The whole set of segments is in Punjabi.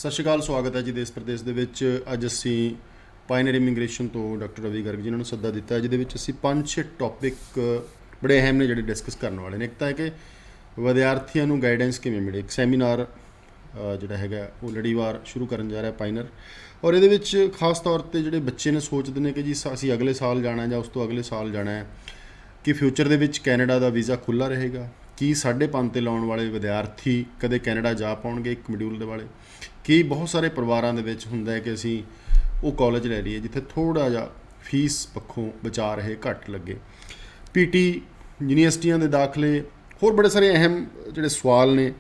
ਸਤਿ ਸ਼੍ਰੀ ਅਕਾਲ। ਸਵਾਗਤ ਹੈ ਜੀ ਦੇਸ਼ ਪ੍ਰਦੇਸ਼ ਦੇ ਵਿੱਚ। ਅੱਜ ਅਸੀਂ ਪਾਇਨੀਅਰ ਇਮੀਗ੍ਰੇਸ਼ਨ ਤੋਂ ਡਾਕਟਰ ਰਵੀ ਗਰਗ ਜਿਨ੍ਹਾਂ ਨੂੰ ਸੱਦਾ ਦਿੱਤਾ, ਜਿਹਦੇ ਵਿੱਚ ਅਸੀਂ 5-6 ਟੌਪਿਕ ਬੜੇ ਅਹਿਮ ਨੇ ਜਿਹੜੇ ਡਿਸਕਸ ਕਰਨ ਵਾਲੇ ਨੇ। ਇੱਕ ਤਾਂ ਹੈ ਕਿ ਵਿਦਿਆਰਥੀਆਂ ਨੂੰ ਗਾਈਡੈਂਸ ਕਿਵੇਂ ਮਿਲੇ। ਇੱਕ ਸੈਮੀਨਾਰ ਜਿਹੜਾ ਹੈਗਾ ਉਹ ਲੜੀਵਾਰ ਸ਼ੁਰੂ ਕਰਨ ਜਾ ਰਿਹਾ ਪਾਇਨੀਅਰ, ਔਰ ਇਹਦੇ ਵਿੱਚ ਖਾਸ ਤੌਰ 'ਤੇ ਜਿਹੜੇ ਬੱਚੇ ਨੇ ਸੋਚਦੇ ਨੇ ਕਿ ਜੀ ਅਸੀਂ ਅਗਲੇ ਸਾਲ ਜਾਣਾ ਜਾਂ ਉਸ ਤੋਂ ਅਗਲੇ ਸਾਲ ਜਾਣਾ ਹੈ, ਕਿ ਫਿਊਚਰ ਦੇ ਵਿੱਚ ਕੈਨੇਡਾ ਦਾ ਵੀਜ਼ਾ ਖੁੱਲ੍ਹਾ ਰਹੇਗਾ, ਕੀ 5.5 'ਤੇ ਲਾਉਣ ਵਾਲੇ ਵਿਦਿਆਰਥੀ ਕਦੇ ਕੈਨੇਡਾ ਜਾ ਪਾਉਣਗੇ ਇੱਕ ਮੋਡਿਊਲ ਦੇ ਵਾਲੇ, ਕਿ ਬਹੁਤ ਸਾਰੇ ਪਰਿਵਾਰਾਂ ਦੇ ਵਿੱਚ ਹੁੰਦਾ ਹੈ ਕਿ ਅਸੀਂ ਉਹ ਕਾਲਜ ਲੈ ਲਈਏ ਜਿੱਥੇ ਥੋੜ੍ਹਾ ਜਿਹਾ ਫੀਸ ਪੱਖੋਂ ਬਚਾ ਰਹੇ, ਘੱਟ ਲੱਗੇ, ਪੀਟੀ ਯੂਨੀਵਰਸਿਟੀਆਂ ਦੇ ਦਾਖਲੇ, ਹੋਰ ਬੜੇ ਸਾਰੇ ਅਹਿਮ ਜਿਹੜੇ ਸਵਾਲ ਨੇ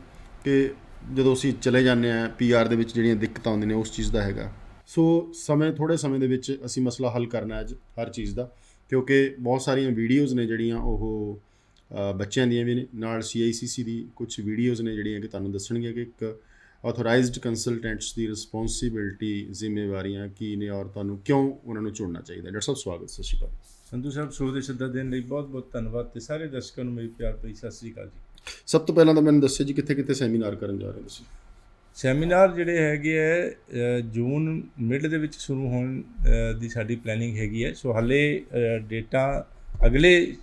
ਕਿ ਜਦੋਂ ਅਸੀਂ ਚਲੇ ਜਾਂਦੇ ਹਾਂ PR ਦੇ ਵਿੱਚ ਜਿਹੜੀਆਂ ਦਿੱਕਤਾਂ ਆਉਂਦੀਆਂ ਨੇ ਉਸ ਚੀਜ਼ ਦਾ ਹੈਗਾ। ਸੋ ਥੋੜ੍ਹੇ ਸਮੇਂ ਦੇ ਵਿੱਚ ਅਸੀਂ ਮਸਲਾ ਹੱਲ ਕਰਨਾ ਅੱਜ ਹਰ ਚੀਜ਼ ਦਾ, ਕਿਉਂਕਿ ਬਹੁਤ ਸਾਰੀਆਂ ਵੀਡੀਓਜ਼ ਨੇ ਜਿਹੜੀਆਂ ਉਹ ਬੱਚਿਆਂ ਦੀਆਂ ਵੀ ਨੇ, ਨਾਲ CICC ਦੀ ਕੁਝ ਵੀਡੀਓਜ਼ ਨੇ ਜਿਹੜੀਆਂ ਕਿ ਤੁਹਾਨੂੰ ਦੱਸਣਗੀਆਂ ਕਿ ਇੱਕ ਆਥੋਰਾਈਜ਼ਡ ਕੰਸਲਟੈਂਟਸ ਦੀ ਰਿਸਪੌਂਸਿਬਿਲਟੀ, ਜ਼ਿੰਮੇਵਾਰੀਆਂ ਕੀ ਨੇ ਔਰ ਤੁਹਾਨੂੰ ਕਿਉਂ ਉਹਨਾਂ ਨੂੰ ਚੁਣਨਾ ਚਾਹੀਦਾ। ਡਾਕਟਰ ਸਾਹਿਬ ਸਵਾਗਤ। ਸਤਿ ਸ਼੍ਰੀ ਅਕਾਲ। ਸੰਧੂ ਸਾਹਿਬ, ਸ਼ੋਅ ਦੇ ਸੱਦਾ ਦੇਣ ਲਈ ਬਹੁਤ ਬਹੁਤ ਧੰਨਵਾਦ ਤੇ ਸਾਰੇ ਦਰਸ਼ਕਾਂ ਨੂੰ ਮੇਰੀ ਪਿਆਰ ਭਰੀ ਸਤਿ ਸ਼੍ਰੀ ਅਕਾਲ ਜੀ। ਸਭ ਤੋਂ ਪਹਿਲਾਂ ਤਾਂ ਮੈਨੂੰ ਦੱਸਿਓ ਜੀ ਕਿੱਥੇ ਕਿੱਥੇ ਸੈਮੀਨਾਰ ਕਰਨ ਜਾ ਰਹੇ ਤੁਸੀਂ। ਸੈਮੀਨਾਰ ਜਿਹੜੇ ਹੈਗੇ ਹੈ ਜੂਨ ਮਿਡ ਦੇ ਵਿੱਚ ਸ਼ੁਰੂ ਹੋਣ ਦੀ ਸਾਡੀ ਪਲੈਨਿੰਗ ਹੈਗੀ ਹੈ। ਸੋ ਹਾਲੇ ਡੇਟਾ ਅਗਲੇ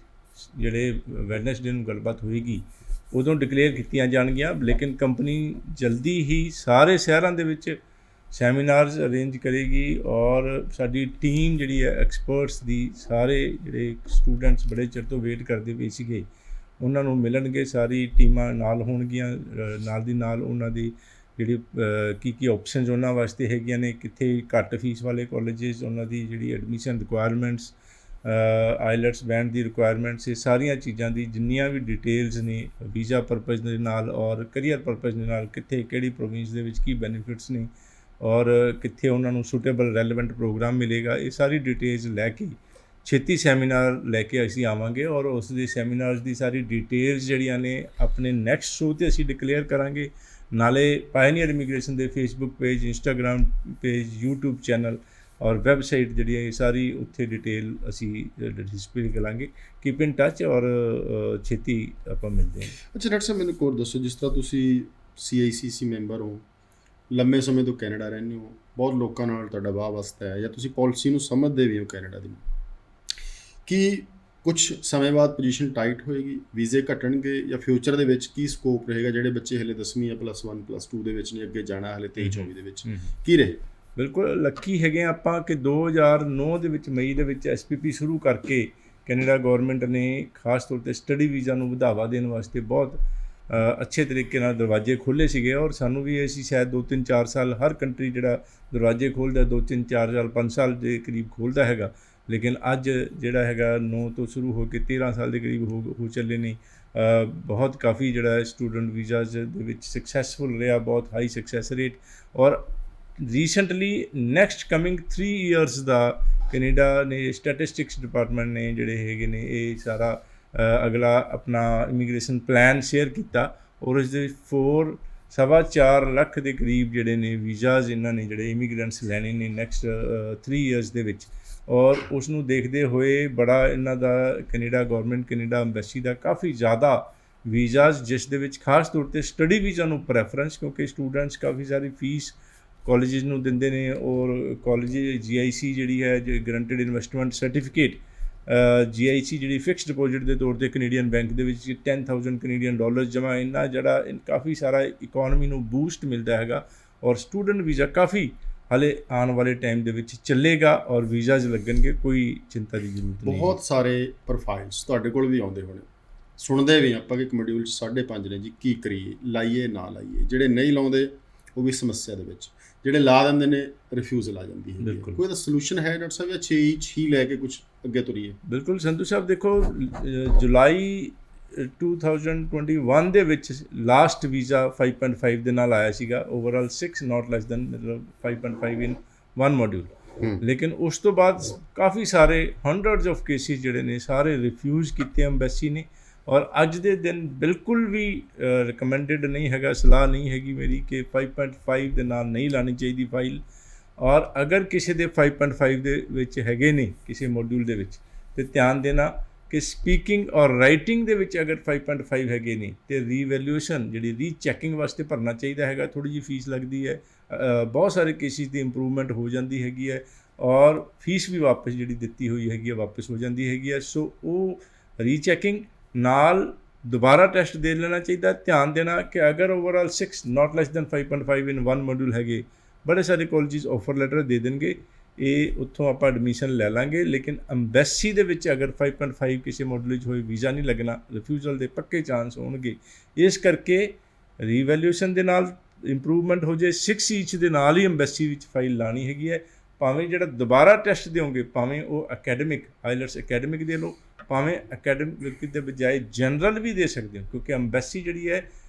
ਜਿਹੜੇ ਵੈਡਨਸਡੇ ਨੂੰ ਗੱਲਬਾਤ ਹੋਏਗੀ ਉਦੋਂ ਡਿਕਲੇਅਰ ਕੀਤੀਆਂ ਜਾਣਗੀਆਂ, ਲੇਕਿਨ ਕੰਪਨੀ ਜਲਦੀ ਹੀ ਸਾਰੇ ਸ਼ਹਿਰਾਂ ਦੇ ਵਿੱਚ ਸੈਮੀਨਾਰਸ ਅਰੇਂਜ ਕਰੇਗੀ ਔਰ ਸਾਡੀ ਟੀਮ ਜਿਹੜੀ ਹੈ ਐਕਸਪਰਟਸ ਦੀ, ਸਾਰੇ ਜਿਹੜੇ ਸਟੂਡੈਂਟਸ ਬੜੇ ਚਿਰ ਤੋਂ ਵੇਟ ਕਰਦੇ ਪਏ ਸੀਗੇ ਉਹਨਾਂ ਨੂੰ ਮਿਲਣਗੇ। ਸਾਰੀ ਟੀਮਾਂ ਨਾਲ ਹੋਣਗੀਆਂ, ਨਾਲ ਦੀ ਨਾਲ ਉਹਨਾਂ ਦੀ ਜਿਹੜੀ ਕੀ ਆਪਸ਼ਨਸ ਉਹਨਾਂ ਵਾਸਤੇ ਹੈਗੀਆਂ ਨੇ, ਕਿੱਥੇ ਘੱਟ ਫੀਸ ਵਾਲੇ ਕਾਲਜਿਸ, ਉਹਨਾਂ ਦੀ ਜਿਹੜੀ ਐਡਮਿਸ਼ਨ ਰਿਕੁਆਇਰਮੈਂਟਸ, ਆਈਲੈਟਸ ਬੈਂਡ ਦੀ ਰਿਕੁਆਇਰਮੈਂਟਸ, ਇਹ ਸਾਰੀਆਂ ਚੀਜ਼ਾਂ ਦੀ ਜਿੰਨੀਆਂ ਵੀ ਡਿਟੇਲਸ ਨੇ ਵੀਜ਼ਾ ਪਰਪਜ਼ ਦੇ ਨਾਲ ਔਰ ਕਰੀਅਰ ਪਰਪਜ਼ ਦੇ ਨਾਲ, ਕਿੱਥੇ ਕਿਹੜੀ ਪ੍ਰੋਵਿੰਸ ਦੇ ਵਿੱਚ ਕੀ ਬੈਨੀਫਿਟਸ ਨੇ ਔਰ ਕਿੱਥੇ ਉਹਨਾਂ ਨੂੰ ਸੂਟੇਬਲ ਰੈਲੇਵੈਂਟ ਪ੍ਰੋਗਰਾਮ ਮਿਲੇਗਾ, ਇਹ ਸਾਰੀ ਡਿਟੇਲਸ ਲੈ ਕੇ ਛੇਤੀ ਸੈਮੀਨਾਰ ਲੈ ਕੇ ਅਸੀਂ ਆਵਾਂਗੇ ਔਰ ਉਸ ਦੇ ਸੈਮੀਨਾਰਸ ਦੀ ਸਾਰੀ ਡਿਟੇਲਸ ਜਿਹੜੀਆਂ ਨੇ ਆਪਣੇ ਨੈਕਸਟ ਸ਼ੋਅ 'ਤੇ ਅਸੀਂ ਡਿਕਲੇਅਰ ਕਰਾਂਗੇ। ਨਾਲੇ ਪਾਇਨੀਅਰ ਇਮੀਗ੍ਰੇਸ਼ਨ ਦੇ Facebook page, Instagram page, YouTube channel ਔਰ ਵੈਬਸਾਈਟ ਜਿਹੜੀ ਹੈ ਸਾਰੀ ਉੱਥੇ ਡਿਟੇਲ ਅਸੀਂ ਡਿਸਪਲੇ ਕਰਾਂਗੇ। ਕੀਪ ਇਨ ਟੱਚ ਔਰ ਛੇਤੀ ਆਪਾਂ ਮਿਲਦੇ ਹਾਂ। ਅੱਛਾ ਡਾਕਟਰ ਸਾਹਿਬ, ਮੈਨੂੰ ਇੱਕ ਹੋਰ ਦੱਸੋ, ਜਿਸ ਤਰ੍ਹਾਂ ਤੁਸੀਂ CICC ਮੈਂਬਰ ਹੋ, ਲੰਮੇ ਸਮੇਂ ਤੋਂ ਕੈਨੇਡਾ ਰਹਿੰਦੇ ਹੋ, ਬਹੁਤ ਲੋਕਾਂ ਨਾਲ ਤੁਹਾਡਾ ਵਾਹ ਵਾਸਤਾ ਹੈ, ਜਾਂ ਤੁਸੀਂ ਪਾਲਿਸੀ ਨੂੰ ਸਮਝਦੇ ਵੀ ਹੋ ਕੈਨੇਡਾ ਦੀ, ਕਿ ਕੁਛ ਸਮੇਂ ਬਾਅਦ ਪੋਜੀਸ਼ਨ ਟਾਈਟ ਹੋਏਗੀ, ਵੀਜ਼ੇ ਘਟਣਗੇ, ਜਾਂ ਫਿਊਚਰ ਦੇ ਵਿੱਚ ਕੀ ਸਕੋਪ ਰਹੇਗਾ ਜਿਹੜੇ ਬੱਚੇ ਹਲੇ 10ਵੀਂ ਜਾਂ +1 +2 ਦੇ ਵਿੱਚ ਨੇ, ਅੱਗੇ ਜਾਣਾ ਹਲੇ 23-24 ਦੇ ਵਿੱਚ ਕੀ ਰਹੇ? ਬਿਲਕੁਲ ਲੱਕੀ ਹੈਗੇ ਆਪਾਂ ਕਿ 2009 ਦੇ ਵਿੱਚ ਮਈ ਦੇ ਵਿੱਚ SPP ਸ਼ੁਰੂ ਕਰਕੇ ਕੈਨੇਡਾ ਗੌਰਮੈਂਟ ਨੇ ਖਾਸ ਤੌਰ 'ਤੇ ਸਟੱਡੀ ਵੀਜ਼ਾ ਨੂੰ ਵਧਾਵਾ ਦੇਣ ਵਾਸਤੇ ਬਹੁਤ ਅੱਛੇ ਤਰੀਕੇ ਨਾਲ ਦਰਵਾਜ਼ੇ ਖੋਲ੍ਹੇ ਸੀਗੇ ਔਰ ਸਾਨੂੰ ਵੀ ਅਸੀਂ ਸ਼ਾਇਦ 2-3-4 ਸਾਲ ਹਰ ਕੰਟਰੀ ਜਿਹੜਾ ਦਰਵਾਜ਼ੇ ਖੋਲ੍ਹਦਾ 2-3-4 ਸਾਲ 5 ਸਾਲ ਦੇ ਕਰੀਬ ਖੋਲ੍ਹਦਾ ਹੈਗਾ, ਲੇਕਿਨ ਅੱਜ ਜਿਹੜਾ ਹੈਗਾ 9 ਤੋਂ ਸ਼ੁਰੂ ਹੋ ਕੇ 13 ਸਾਲ ਦੇ ਕਰੀਬ ਹੋ ਚੱਲੇ ਨੇ। ਬਹੁਤ ਕਾਫੀ ਜਿਹੜਾ ਸਟੂਡੈਂਟ ਵੀਜ਼ਾਜ਼ ਦੇ ਵਿੱਚ ਸਕਸੈਸਫੁਲ ਰਿਹਾ, ਬਹੁਤ ਹਾਈ ਸਕਸੈਸ ਰੇਟ। ਔਰ ਰੀਸੈਂਟਲੀ ਨੈਕਸਟ ਕਮਿੰਗ 3 ਇਅਰਸ ਦਾ ਕੈਨੇਡਾ ਨੇ ਸਟੈਟਿਸਟਿਕਸ ਡਿਪਾਰਟਮੈਂਟ ਨੇ ਜਿਹੜੇ ਹੈਗੇ ਨੇ ਇਹ ਸਾਰਾ ਅਗਲਾ ਆਪਣਾ ਇਮੀਗ੍ਰੇਸ਼ਨ ਪਲਾਨ ਸ਼ੇਅਰ ਕੀਤਾ ਔਰ ਇਸ ਦੇ 4.25 ਲੱਖ ਦੇ ਕਰੀਬ ਜਿਹੜੇ ਨੇ ਵੀਜ਼ਾਜ਼ ਇਹਨਾਂ ਨੇ ਜਿਹੜੇ ਇਮੀਗ੍ਰੈਂਟਸ ਲੈਣੇ ਨੇ ਨੈਕਸਟ 3 ਇਅਰਸ ਦੇ ਵਿੱਚ। ਔਰ ਉਸ ਨੂੰ ਦੇਖਦੇ ਹੋਏ ਬੜਾ ਇਹਨਾਂ ਦਾ ਕੈਨੇਡਾ ਗੌਰਮੈਂਟ, ਕੈਨੇਡਾ ਅੰਬੈਸੀ ਦਾ ਕਾਫੀ ਜ਼ਿਆਦਾ ਵੀਜ਼ਾਜ਼, ਜਿਸ ਦੇ ਵਿੱਚ ਖਾਸ ਤੌਰ 'ਤੇ ਸਟੱਡੀ ਵੀਜ਼ਾ ਨੂੰ ਪ੍ਰੈਫਰੈਂਸ, ਕਿਉਂਕਿ ਸਟੂਡੈਂਟਸ ਕਾਫੀ ਸਾਰੀ ਫੀਸ ਕਾਲਜਿਸ ਨੂੰ ਦਿੰਦੇ ਨੇ ਔਰ ਕਾਲਜ GIC ਜਿਹੜੀ ਹੈ ਗਰੰਟਿਡ ਇਨਵੈਸਟਮੈਂਟ ਸਰਟੀਫਿਕੇਟ, GIC ਜਿਹੜੀ ਫਿਕਸ ਡਿਪੋਜ਼ਿਟ ਦੇ ਤੌਰ 'ਤੇ ਕੈਨੇਡੀਅਨ ਬੈਂਕ ਦੇ ਵਿੱਚ $10,000 ਕੈਨੇਡੀਅਨ ਡਾਲਰਸ ਜਮ੍ਹਾਂ, ਇੰਨਾ ਜਿਹੜਾ ਕਾਫੀ ਸਾਰਾ ਇਕੋਨਮੀ ਨੂੰ ਬੂਸਟ ਮਿਲਦਾ ਹੈਗਾ। ਔਰ ਸਟੂਡੈਂਟ ਵੀਜ਼ਾ ਕਾਫੀ ਹਾਲੇ ਆਉਣ ਵਾਲੇ ਟਾਈਮ ਦੇ ਵਿੱਚ ਚੱਲੇਗਾ ਔਰ ਵੀਜ਼ਾਜ਼ ਲੱਗਣਗੇ, ਕੋਈ ਚਿੰਤਾ ਦੀ ਜ਼ਰੂਰਤ ਨਹੀਂ। ਬਹੁਤ ਸਾਰੇ ਪ੍ਰੋਫਾਈਲਸ ਤੁਹਾਡੇ ਕੋਲ ਵੀ ਆਉਂਦੇ ਹੋਣੇ, ਸੁਣਦੇ ਵੀ ਆਪਾਂ ਕਿ ਇੱਕ ਮੋਡਿਊਲ 'ਚ 5.5 ਨੇ ਜੀ, ਕੀ ਕਰੀਏ, ਲਾਈਏ ਨਾ ਲਾਈਏ। ਜਿਹੜੇ ਨਹੀਂ ਲਾਉਂਦੇ ਉਹ ਵੀ ਸਮੱਸਿਆ ਦੇ ਵਿੱਚ, ਜਿਹੜੇ ਲਾ ਦਿੰਦੇ ਨੇ ਰਿਫਿਊਜ਼ਲ ਆ ਜਾਂਦੀ ਹੈ। ਕੋਈ ਇਹਦਾ ਸੋਲੂਸ਼ਨ ਹੈ ਡਾਕਟਰ ਸਾਹਿਬ, ਜਾਂ 6 ਹੀ ਲੈ ਕੇ ਕੁਝ ਅੱਗੇ ਤੁਰੀਏ? ਬਿਲਕੁਲ ਸੰਧੂ ਸਾਹਿਬ, ਦੇਖੋ ਜੁਲਾਈ 2021 ਦੇ ਵਿੱਚ ਲਾਸਟ ਵੀਜ਼ਾ 5.5 ਦੇ ਨਾਲ ਆਇਆ ਸੀਗਾ, ਓਵਰਆਲ 6 ਨਾਟ ਲੈਸ ਦੈਨ, ਮਤਲਬ 5.5 ਇਨ 1 ਮੋਡਿਊਲ। ਲੇਕਿਨ ਉਸ ਤੋਂ ਬਾਅਦ ਕਾਫੀ ਸਾਰੇ ਹੰਡਰਡਸ ਆਫ ਕੇਸਿਸ ਜਿਹੜੇ ਨੇ ਸਾਰੇ ਰਿਫਿਊਜ਼ ਕੀਤੇ ਅੰਬੈਸੀ ਨੇ ਔਰ ਅੱਜ ਦੇ ਦਿਨ ਬਿਲਕੁਲ ਵੀ ਰਿਕਮੈਂਡਡ ਨਹੀਂ ਹੈਗਾ, ਸਲਾਹ ਨਹੀਂ ਹੈਗੀ ਮੇਰੀ ਕਿ 5.5 ਦੇ ਨਾਲ ਨਹੀਂ ਲਾਣੀ ਚਾਹੀਦੀ ਫਾਈਲ। ਔਰ ਅਗਰ ਕਿਸੇ ਦੇ 5.5 ਦੇ ਵਿੱਚ ਹੈਗੇ ਨੇ ਕਿਸੇ ਮੋਡਿਊਲ ਦੇ ਵਿੱਚ, ਤੇ ਧਿਆਨ ਦੇਣਾ ਕਿ ਸਪੀਕਿੰਗ ਔਰ ਰਾਈਟਿੰਗ ਦੇ ਵਿੱਚ ਅਗਰ 5.5 ਹੈਗੇ ਨੇ ਤੇ ਰੀਵੈਲਿਊਸ਼ਨ ਜਿਹੜੀ ਰੀਚੈਕਿੰਗ ਵਾਸਤੇ ਭਰਨਾ ਚਾਹੀਦਾ ਹੈਗਾ, ਥੋੜ੍ਹੀ ਜਿਹੀ ਫੀਸ ਲੱਗਦੀ ਹੈ, ਬਹੁਤ ਸਾਰੇ ਕੇਸਿਸ ਦੀ ਇੰਪਰੂਵਮੈਂਟ ਹੋ ਜਾਂਦੀ ਹੈਗੀ ਹੈ ਔਰ ਫੀਸ ਵੀ ਵਾਪਸ ਜਿਹੜੀ ਦਿੱਤੀ ਹੋਈ ਹੈਗੀ ਹੈ ਵਾਪਸ ਹੋ ਜਾਂਦੀ ਹੈਗੀ ਹੈ। ਸੋ ਉਹ ਰੀਚੈਕਿੰਗ ਨਾਲ ਦੁਬਾਰਾ ਟੈਸਟ ਦੇ ਲੈਣਾ ਚਾਹੀਦਾ। ਧਿਆਨ ਦੇਣਾ ਕਿ ਅਗਰ ਓਵਰਆਲ 6 ਨਾਟ ਲੈਸ ਦੈਨ 5.5 ਇਨ 1 ਮੋਡਿਊਲ ਹੈਗੇ, ਬੜੇ ਸਾਰੇ ਕਾਲਜਿਸ ਆਫਰ ਲੈਟਰ ਦੇ ਦੇਣਗੇ, ਇਹ ਉੱਥੋਂ ਆਪਾਂ ਐਡਮਿਸ਼ਨ ਲੈ ਲਾਂਗੇ। ਲੇਕਿਨ ਅੰਬੈਸੀ ਦੇ ਵਿੱਚ ਅਗਰ 5.5 ਕਿਸੇ ਮੋਡਲ ਵਿੱਚ ਹੋਏ ਵੀਜ਼ਾ ਨਹੀਂ ਲੱਗਣਾ, ਰਿਫਿਊਜ਼ਲ ਦੇ ਪੱਕੇ ਚਾਂਸ ਹੋਣਗੇ। ਇਸ ਕਰਕੇ ਰੀਵੈਲਿਊਸ਼ਨ ਦੇ ਨਾਲ ਇੰਪਰੂਵਮੈਂਟ ਹੋ ਜਾਏ, 6 ਈਚ ਦੇ ਨਾਲ ਹੀ ਅੰਬੈਸੀ ਵਿੱਚ ਫਾਈਲ ਲਾਣੀ ਹੈਗੀ ਹੈ। ਭਾਵੇਂ ਜਿਹੜਾ ਦੁਬਾਰਾ ਟੈਸਟ ਦਿਓਗੇ, ਭਾਵੇਂ ਉਹ ਅਕੈਡਮਿਕ ਆਈਲੈਟਸ ਅਕੈਡਮਿਕ ਦੇ ਲਓ, ਭਾਵੇਂ ਅਕੈਡਮਿਕ ਦੇ ਬਜਾਏ ਜਨਰਲ ਵੀ ਦੇ ਸਕਦੇ ਹੋ, ਕਿਉਂਕਿ ਅੰਬੈਸੀ ਜਿਹੜੀ ਹੈ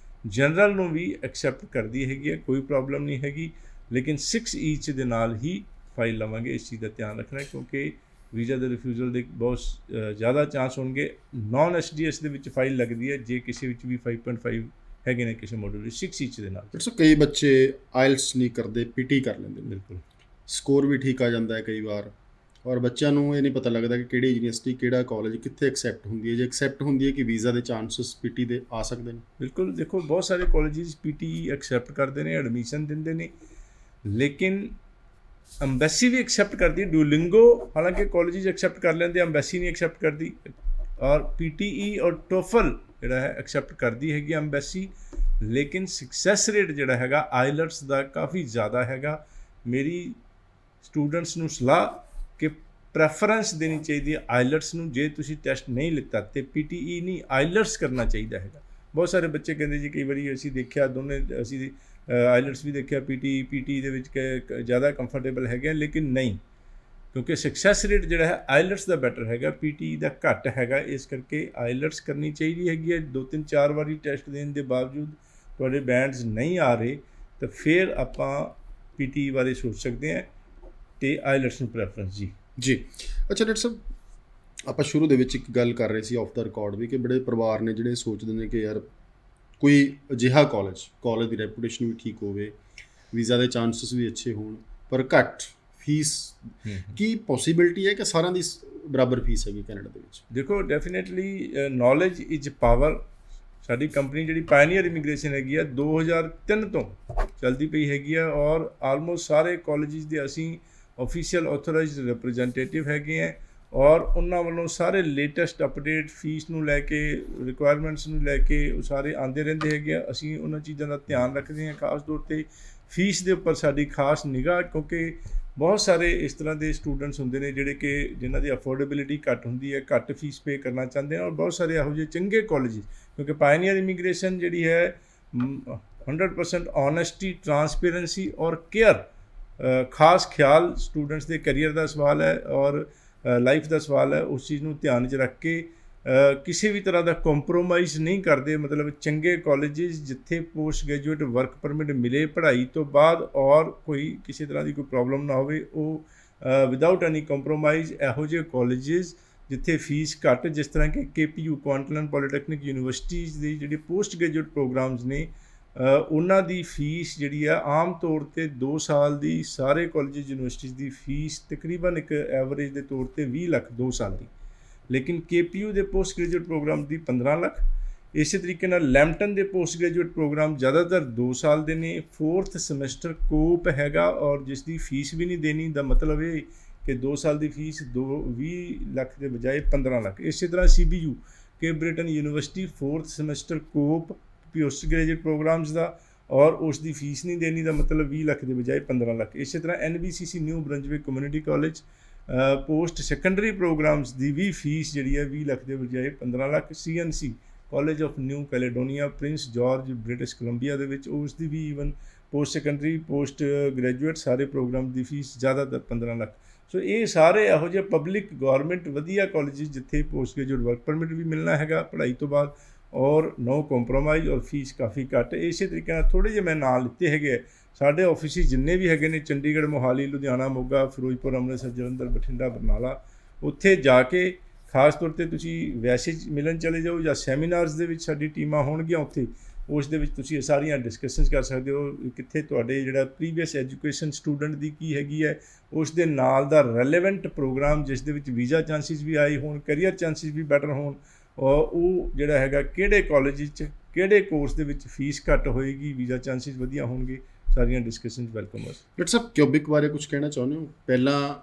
ਜਨਰਲ ਨੂੰ ਵੀ ਐਕਸੈਪਟ ਕਰਦੀ ਹੈਗੀ ਹੈ, ਕੋਈ ਪ੍ਰੋਬਲਮ ਨਹੀਂ ਹੈਗੀ। ਲੇਕਿਨ 6 ਈਚ ਦੇ ਨਾਲ ਹੀ ਫਾਈਲ ਲਵਾਂਗੇ, ਇਸ ਚੀਜ਼ ਦਾ ਧਿਆਨ ਰੱਖਣਾ, ਕਿਉਂਕਿ ਵੀਜ਼ਾ ਦੇ ਰਿਫਿਊਜ਼ਲ ਦੇ ਬਹੁਤ ਜ਼ਿਆਦਾ ਚਾਂਸ ਹੋਣਗੇ। ਨਾਨ SDS ਦੇ ਵਿੱਚ ਫਾਈਲ ਲੱਗਦੀ ਹੈ ਜੇ ਕਿਸੇ ਵਿੱਚ ਵੀ 5.5 ਹੈਗੇ ਨੇ ਕਿਸੇ ਮੋਡਲ ਵਿੱਚ 6 ਈਚ ਦੇ ਨਾਲ। ਸੋ ਕਈ ਬੱਚੇ ਆਇਲਸ ਨਹੀਂ ਕਰਦੇ, PT ਕਰ ਲੈਂਦੇ ਨੇ, ਬਿਲਕੁਲ ਸਕੋਰ ਵੀ ਠੀਕ ਆ ਜਾਂਦਾ ਹੈ ਕਈ ਵਾਰ, ਔਰ ਬੱਚਿਆਂ ਨੂੰ ਇਹ ਨਹੀਂ ਪਤਾ ਲੱਗਦਾ ਕਿ ਕਿਹੜੀ ਯੂਨੀਵਰਸਿਟੀ, ਕਿਹੜਾ ਕਾਲਜ ਕਿੱਥੇ ਐਕਸੈਪਟ ਹੁੰਦੀ ਹੈ। ਜੇ ਐਕਸੈਪਟ ਹੁੰਦੀ ਹੈ ਕਿ ਵੀਜ਼ਾ ਦੇ ਚਾਂਸਸ PT ਦੇ ਆ ਸਕਦੇ ਨੇ। ਬਿਲਕੁਲ, ਦੇਖੋ ਬਹੁਤ ਸਾਰੇ ਕਾਲਜਿਸ PT ਐਕਸੈਪਟ ਕਰਦੇ ਨੇ, ਐਡਮਿਸ਼ਨ ਦਿੰਦੇ ਨੇ, ਲੇਕਿਨ ਅੰਬੈਸੀ ਵੀ ਐਕਸੈਪਟ ਕਰਦੀ ਹੈ। ਡੂਲਿੰਗੋ ਹਾਲਾਂਕਿ ਕਾਲਜਿਸ ਐਕਸੈਪਟ ਕਰ ਲੈਂਦੇ, ਅੰਬੈਸੀ ਨਹੀਂ ਐਕਸੈਪਟ ਕਰਦੀ। ਔਰ PTE ਔਰ TOEFL ਜਿਹੜਾ ਹੈ ਐਕਸੈਪਟ ਕਰਦੀ ਹੈਗੀ ਅੰਬੈਸੀ, ਲੇਕਿਨ ਸਕਸੈਸ ਰੇਟ ਜਿਹੜਾ ਹੈਗਾ ਆਈਲੈਟਸ ਦਾ ਕਾਫੀ ਜ਼ਿਆਦਾ ਹੈਗਾ। ਮੇਰੀ ਸਟੂਡੈਂਟਸ ਨੂੰ ਸਲਾਹ ਕਿ ਪ੍ਰੈਫਰੈਂਸ ਦੇਣੀ ਚਾਹੀਦੀ ਹੈ ਆਈਲੈਟਸ ਨੂੰ। ਜੇ ਤੁਸੀਂ ਟੈਸਟ ਨਹੀਂ ਲਿੱਤਾ ਤੇ PTE ਨਹੀਂ, ਆਈਲੈਟਸ ਕਰਨਾ ਚਾਹੀਦਾ ਹੈਗਾ। ਬਹੁਤ ਸਾਰੇ ਬੱਚੇ ਕਹਿੰਦੇ ਜੀ, ਕਈ ਵਾਰੀ ਅਸੀਂ ਦੇਖਿਆ ਦੋਨੇ, ਅਸੀਂ ਆਈਲੈਟਸ ਵੀ ਦੇਖਿਆ, PT ਦੇ ਵਿੱਚ ਜ਼ਿਆਦਾ ਕੰਫਰਟੇਬਲ ਹੈਗੇ, ਲੇਕਿਨ ਨਹੀਂ, ਕਿਉਂਕਿ ਸਕਸੈਸ ਰੇਟ ਜਿਹੜਾ ਹੈ ਆਈਲੈਟਸ ਦਾ ਬੈਟਰ ਹੈਗਾ, PTE ਦਾ ਘੱਟ ਹੈਗਾ। ਇਸ ਕਰਕੇ ਆਈਲੈਟਸ ਕਰਨੀ ਚਾਹੀਦੀ ਹੈਗੀ ਹੈ। 2-3-4 ਵਾਰੀ ਟੈਸਟ ਦੇਣ ਦੇ ਬਾਵਜੂਦ ਤੁਹਾਡੇ ਬੈਂਡਸ ਨਹੀਂ ਆ ਰਹੇ ਤਾਂ ਫਿਰ ਆਪਾਂ PTE ਬਾਰੇ ਸੋਚ ਸਕਦੇ ਹਾਂ ਅਤੇ ਆਈਲੈਟਸ ਨੂੰ ਪ੍ਰੈਫਰੈਂਸ ਜੀ। ਅੱਛਾ ਡਾਕਟਰ ਸਾਹਿਬ, ਆਪਾਂ ਸ਼ੁਰੂ ਦੇ ਵਿੱਚ ਇੱਕ ਗੱਲ ਕਰ ਰਹੇ ਸੀ ਆਫ ਦਾ ਰਿਕਾਰਡ ਵੀ, ਕਿ ਬੜੇ ਪਰਿਵਾਰ ਨੇ ਜਿਹੜੇ ਸੋਚਦੇ ਨੇ ਕਿ ਯਾਰ ਕੋਈ ਅਜਿਹਾ ਕਾਲਜ ਦੀ ਰੈਪੂਟੇਸ਼ਨ ਵੀ ਠੀਕ ਹੋਵੇ, ਵੀਜ਼ਾ ਦੇ ਚਾਂਸਸ ਵੀ ਅੱਛੇ ਹੋਣ, ਪਰ ਘੱਟ ਫੀਸ। ਕੀ ਪੋਸੀਬਿਲਿਟੀ ਹੈ ਕਿ ਸਾਰਿਆਂ ਦੀ ਬਰਾਬਰ ਫੀਸ ਹੈਗੀ ਕੈਨੇਡਾ ਦੇ ਵਿੱਚ? ਦੇਖੋ, ਡੈਫੀਨੇਟਲੀ ਨੌਲੇਜ ਇਜ਼ ਪਾਵਰ। ਸਾਡੀ ਕੰਪਨੀ ਜਿਹੜੀ ਪਾਇਨੀਅਰ ਇਮੀਗ੍ਰੇਸ਼ਨ ਹੈਗੀ ਆ 2003 ਤੋਂ ਚੱਲਦੀ ਪਈ ਹੈਗੀ ਆ, ਔਰ ਆਲਮੋਸਟ ਸਾਰੇ ਕਾਲਜਿਸ ਦੇ ਅਸੀਂ ਆਫੀਸ਼ੀਅਲ ਆਥੋਰਾਈਜ਼ਡ ਰਿਪਰੈਜ਼ੈਂਟੇਟਿਵ ਹੈਗੇ ਆ, ਔਰ ਉਹਨਾਂ ਵੱਲੋਂ ਸਾਰੇ ਲੇਟੈਸਟ ਅਪਡੇਟ ਫੀਸ ਨੂੰ ਲੈ ਕੇ, ਰਿਕੁਆਇਰਮੈਂਟਸ ਨੂੰ ਲੈ ਕੇ ਉਹ ਸਾਰੇ ਆਉਂਦੇ ਰਹਿੰਦੇ ਹੈਗੇ ਆ। ਅਸੀਂ ਉਹਨਾਂ ਚੀਜ਼ਾਂ ਦਾ ਧਿਆਨ ਰੱਖਦੇ ਹਾਂ, ਖਾਸ ਤੌਰ 'ਤੇ ਫੀਸ ਦੇ ਉੱਪਰ ਸਾਡੀ ਖਾਸ ਨਿਗਾਹ, ਕਿਉਂਕਿ ਬਹੁਤ ਸਾਰੇ ਇਸ ਤਰ੍ਹਾਂ ਦੇ ਸਟੂਡੈਂਟਸ ਹੁੰਦੇ ਨੇ ਜਿਹੜੇ ਕਿ ਜਿਨ੍ਹਾਂ ਦੀ ਅਫੋਰਡੇਬਿਲਿਟੀ ਘੱਟ ਹੁੰਦੀ ਹੈ, ਘੱਟ ਫੀਸ ਪੇ ਕਰਨਾ ਚਾਹੁੰਦੇ ਹਨ, ਔਰ ਬਹੁਤ ਸਾਰੇ ਇਹੋ ਜਿਹੇ ਚੰਗੇ ਕਾਲਜਿਸ, ਕਿਉਂਕਿ ਪਾਇਨੀਅਰ ਇਮੀਗ੍ਰੇਸ਼ਨ ਜਿਹੜੀ ਹੈ 100% ਓਨੈਸਟੀ, ਟਰਾਂਸਪੇਰੈਂਸੀ ਔਰ ਕੇਅਰ, ਖਾਸ ਖਿਆਲ ਸਟੂਡੈਂਟਸ ਦੇ ਕੈਰੀਅਰ ਦਾ ਸਵਾਲ ਹੈ ਔਰ ਲਾਈਫ ਦਾ ਸਵਾਲ ਹੈ। ਉਸ ਚੀਜ਼ ਨੂੰ ਧਿਆਨ 'ਚ ਰੱਖ ਕੇ ਕਿਸੇ ਵੀ ਤਰ੍ਹਾਂ ਦਾ ਕੰਪਰੋਮਾਈਜ਼ ਨਹੀਂ ਕਰਦੇ। ਮਤਲਬ ਚੰਗੇ ਕਾਲਜਿਸ ਜਿੱਥੇ ਪੋਸਟ ਗ੍ਰੈਜੂਏਟ ਵਰਕ ਪਰਮਿਟ ਮਿਲੇ ਪੜ੍ਹਾਈ ਤੋਂ ਬਾਅਦ, ਔਰ ਕੋਈ ਕਿਸੇ ਤਰ੍ਹਾਂ ਦੀ ਕੋਈ ਪ੍ਰੋਬਲਮ ਨਾ ਹੋਵੇ, ਉਹ ਵਿਦਆਊਟ ਐਨੀ ਕੰਪਰੋਮਾਈਜ਼ ਇਹੋ ਜਿਹੇ ਕਾਲਜਿਸ ਜਿੱਥੇ ਫੀਸ ਘੱਟ, ਜਿਸ ਤਰ੍ਹਾਂ ਕਿ KPU ਕੁਆਂਟਲੈਂਡ ਪੋਲੀਟੈਕਨਿਕ ਯੂਨੀਵਰਸਿਟੀਜ਼ ਦੀ ਜਿਹੜੀ ਪੋਸਟ ਗ੍ਰੈਜੂਏਟ ਪ੍ਰੋਗਰਾਮਸ ਨੇ, ਉਹਨਾਂ ਦੀ ਫੀਸ ਜਿਹੜੀ ਆ ਆਮ ਤੌਰ 'ਤੇ 2 ਸਾਲ ਦੀ ਸਾਰੇ ਕਾਲਜਿਸ ਯੂਨੀਵਰਸਿਟੀਜ਼ ਦੀ ਫੀਸ ਤਕਰੀਬਨ ਇੱਕ ਐਵਰੇਜ ਦੇ ਤੌਰ 'ਤੇ 20 ਲੱਖ 2 ਸਾਲ ਦੀ, ਲੇਕਿਨ KPU ਦੇ ਪੋਸਟ ਗ੍ਰੈਜੂਏਟ ਪ੍ਰੋਗਰਾਮ ਦੀ 15 ਲੱਖ। ਇਸੇ ਤਰੀਕੇ ਨਾਲ ਲੈਂਪਟਨ ਦੇ ਪੋਸਟ ਗ੍ਰੈਜੂਏਟ ਪ੍ਰੋਗਰਾਮ ਜ਼ਿਆਦਾਤਰ 2 ਸਾਲ ਦੇ ਨੇ। 4th ਸਮੈਸਟਰ ਕੋਪ ਹੈਗਾ, ਔਰ ਜਿਸ ਦੀ ਫੀਸ ਵੀ ਨਹੀਂ ਦੇਣੀ, ਦਾ ਮਤਲਬ ਇਹ ਕਿ 2 ਸਾਲ ਦੀ ਫੀਸ 20 ਲੱਖ ਦੇ ਬਜਾਏ 15 ਲੱਖ। ਇਸੇ ਤਰ੍ਹਾਂ CBU Cape Breton university 4th semester co-op post graduate programs ਦਾ, ਔਰ ਉਸ ਦੀ ਫੀਸ ਨਹੀਂ ਦੇਣੀ, ਦਾ ਮਤਲਬ 20 ਲੱਖ ਦੇ ਬਜਾਏ 15 ਲੱਖ। ਇਸੇ ਤਰ੍ਹਾਂ NBCC New Brunswick community college post secondary programs ਦੀ ਵੀ ਫੀਸ ਜਿਹੜੀ ਹੈ 20 ਲੱਖ ਦੇ ਬਜਾਏ 15 lakh. CNC college of New Caledonia Prince George British Columbia ਦੇ ਵਿੱਚ, ਉਸ ਦੀ ਵੀ even post secondary post graduate ਸਾਰੇ ਪ੍ਰੋਗਰਾਮ ਦੀ ਫੀਸ ਜ਼ਿਆਦਾਤਰ 15 ਲੱਖ। ਸੋ ਇਹ ਸਾਰੇ ਇਹੋ ਜਿਹੇ ਪਬਲਿਕ ਗੌਰਮੈਂਟ ਵਧੀਆ ਕਾਲਜਿਸ ਜਿੱਥੇ ਪੋਸਟ ਗ੍ਰੈਜੂਏਟ ਵਰਕ ਪਰਮਿਟ ਵੀ ਮਿਲਣਾ ਹੈਗਾ ਪੜ੍ਹਾਈ ਤੋਂ ਬਾਅਦ, ਔਰ ਨੋ ਕੰਪਰੋਮਾਈਜ਼, ਔਰ ਫੀਸ ਕਾਫੀ ਘੱਟ। ਇਸੇ ਤਰੀਕੇ ਨਾਲ ਥੋੜ੍ਹੇ ਜਿਹੇ ਮੈਂ ਨਾਂ ਲਿੱਤੇ ਹੈਗੇ ਸਾਡੇ ਆਫਿਸਿਸ ਜਿੰਨੇ ਵੀ ਹੈਗੇ ਨੇ, ਚੰਡੀਗੜ੍ਹ, ਮੋਹਾਲੀ, ਲੁਧਿਆਣਾ, ਮੋਗਾ, ਫਿਰੋਜ਼ਪੁਰ, ਅੰਮ੍ਰਿਤਸਰ, ਜਲੰਧਰ, ਬਠਿੰਡਾ, ਬਰਨਾਲਾ, ਉੱਥੇ ਜਾ ਕੇ ਖਾਸ ਤੌਰ 'ਤੇ ਤੁਸੀਂ ਵੈਸੇ ਮਿਲਣ ਚਲੇ ਜਾਓ ਜਾਂ ਸੈਮੀਨਾਰਸ ਦੇ ਵਿੱਚ ਸਾਡੀ ਟੀਮਾਂ ਹੋਣਗੀਆਂ, ਉੱਥੇ ਉਸ ਦੇ ਵਿੱਚ ਤੁਸੀਂ ਇਹ ਸਾਰੀਆਂ ਡਿਸਕਸ਼ਨਸ ਕਰ ਸਕਦੇ ਹੋ। ਕਿੱਥੇ ਤੁਹਾਡੇ ਜਿਹੜਾ ਪ੍ਰੀਵੀਅਸ ਐਜੂਕੇਸ਼ਨ ਸਟੂਡੈਂਟ ਦੀ ਕੀ ਹੈਗੀ ਹੈ, ਉਸ ਦੇ ਨਾਲ ਦਾ ਰੈਲੇਵੈਂਟ ਪ੍ਰੋਗਰਾਮ ਜਿਸ ਦੇ ਵਿੱਚ ਵੀਜ਼ਾ ਚਾਂਸਿਸ ਵੀ ਆਏ ਹੋਣ, ਕੈਰੀਅਰ ਚਾਂਸਿਸ ਵੀ ਬੈਟਰ ਹੋਣ, ਔਰ ਉਹ ਜਿਹੜਾ ਹੈਗਾ ਕਿਹੜੇ ਕਾਲਜ 'ਚ ਕਿਹੜੇ ਕੋਰਸ ਦੇ ਵਿੱਚ ਫੀਸ ਘੱਟ ਹੋਏਗੀ, ਵੀਜ਼ਾ ਚਾਂਸਿਸ ਵਧੀਆ ਹੋਣਗੇ, ਸਾਰੀਆਂ ਡਿਸਕਸ਼ਨਸ ਵੈਲਕਮ ਹੈ। ਡਾਕਟਰ ਸਾਹਿਬ ਕਿਊਬਿਕ ਬਾਰੇ ਕੁਝ ਕਹਿਣਾ ਚਾਹੁੰਦੇ ਹੋ? ਪਹਿਲਾਂ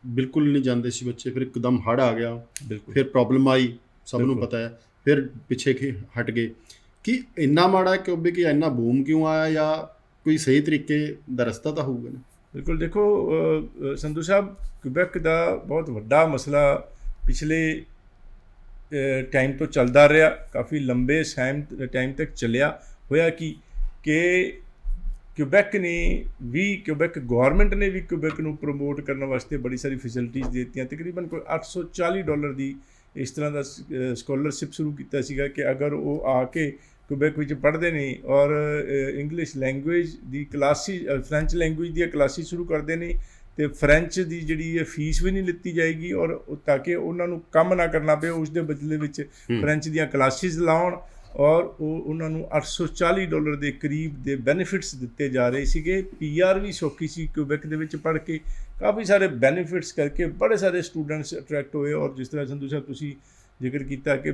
ਬਿਲਕੁਲ ਨਹੀਂ ਜਾਂਦੇ ਸੀ ਬੱਚੇ, ਫਿਰ ਇੱਕਦਮ ਹੜ੍ਹ ਆ ਗਿਆ, ਬਿਲਕੁਲ ਫਿਰ ਪ੍ਰੋਬਲਮ ਆਈ, ਸਭ ਨੂੰ ਪਤਾ ਹੈ, ਫਿਰ ਪਿੱਛੇ ਹਟ ਗਏ। ਕਿ ਇੰਨਾ ਮਾੜਾ ਕਿਊਬਿਕ ਜਾਂ ਇੰਨਾ ਬੂਮ ਕਿਉਂ ਆਇਆ, ਜਾਂ ਕੋਈ ਸਹੀ ਤਰੀਕੇ ਦਾ ਰਸਤਾ ਤਾਂ ਹੋਊਗਾ ਨਾ? ਬਿਲਕੁਲ, ਦੇਖੋ ਸੰਧੂ ਸਾਹਿਬ, ਕਿਊਬੈਕ ਦਾ ਬਹੁਤ ਵੱਡਾ ਮਸਲਾ ਪਿਛਲੇ ਟਾਈਮ ਤੋਂ ਚੱਲਦਾ ਰਿਹਾ, ਕਾਫੀ ਲੰਬੇ ਟਾਈਮ ਤੱਕ ਚੱਲਿਆ ਹੋਇਆ। ਕਿ ਕਿਊਬੈਕ ਨੇ ਵੀ, ਕਿਊਬੈਕ ਗੌਰਮੈਂਟ ਨੇ ਵੀ ਕਿਊਬੈਕ ਨੂੰ ਪ੍ਰਮੋਟ ਕਰਨ ਵਾਸਤੇ ਬੜੀ ਸਾਰੀ ਫੈਸਿਲਿਟੀਜ਼ ਦੇ ਦਿੱਤੀਆਂ। ਤਕਰੀਬਨ ਕੋਈ $840 ਦੀ ਇਸ ਤਰ੍ਹਾਂ ਦਾ ਸਕੋਲਰਸ਼ਿਪ ਸ਼ੁਰੂ ਕੀਤਾ ਸੀਗਾ ਕਿ ਅਗਰ ਉਹ ਆ ਕੇ ਕਿਊਬੈਕ ਵਿੱਚ ਪੜ੍ਹਦੇ ਨੇ ਔਰ ਇੰਗਲਿਸ਼ ਲੈਂਗੁਏਜ ਦੀ ਕਲਾਸਿਸ, ਫਰੈਂਚ ਲੈਂਗੁਏਜ ਦੀਆਂ ਕਲਾਸਿਸ ਸ਼ੁਰੂ ਕਰਦੇ ਨੇ, ਅਤੇ ਫਰੈਂਚ ਦੀ ਜਿਹੜੀ ਹੈ ਫੀਸ ਵੀ ਨਹੀਂ ਲਿੱਤੀ ਜਾਏਗੀ, ਔਰ ਤਾਂ ਕਿ ਉਹਨਾਂ ਨੂੰ ਕੰਮ ਨਾ ਕਰਨਾ ਪਏ, ਉਸ ਦੇ ਬਦਲੇ ਵਿੱਚ ਫਰੈਂਚ ਦੀਆਂ ਕਲਾਸਿਸ ਲਾਉਣ, ਔਰ ਉਹਨਾਂ ਨੂੰ $840 ਦੇ ਕਰੀਬ ਦੇ ਬੈਨੀਫਿਟਸ ਦਿੱਤੇ ਜਾ ਰਹੇ ਸੀਗੇ। PR ਵੀ ਸੌਖੀ ਸੀ ਕਿਊਬੈਕ ਦੇ ਵਿੱਚ ਪੜ੍ਹ ਕੇ, ਕਾਫੀ ਸਾਰੇ ਬੈਨੀਫਿਟਸ ਕਰਕੇ ਬੜੇ ਸਾਰੇ ਸਟੂਡੈਂਟਸ ਅਟਰੈਕਟ ਹੋਏ। ਔਰ ਜਿਸ ਤਰ੍ਹਾਂ ਸੰਧੂ ਸਾਹਿਬ ਤੁਸੀਂ ਜ਼ਿਕਰ ਕੀਤਾ ਕਿ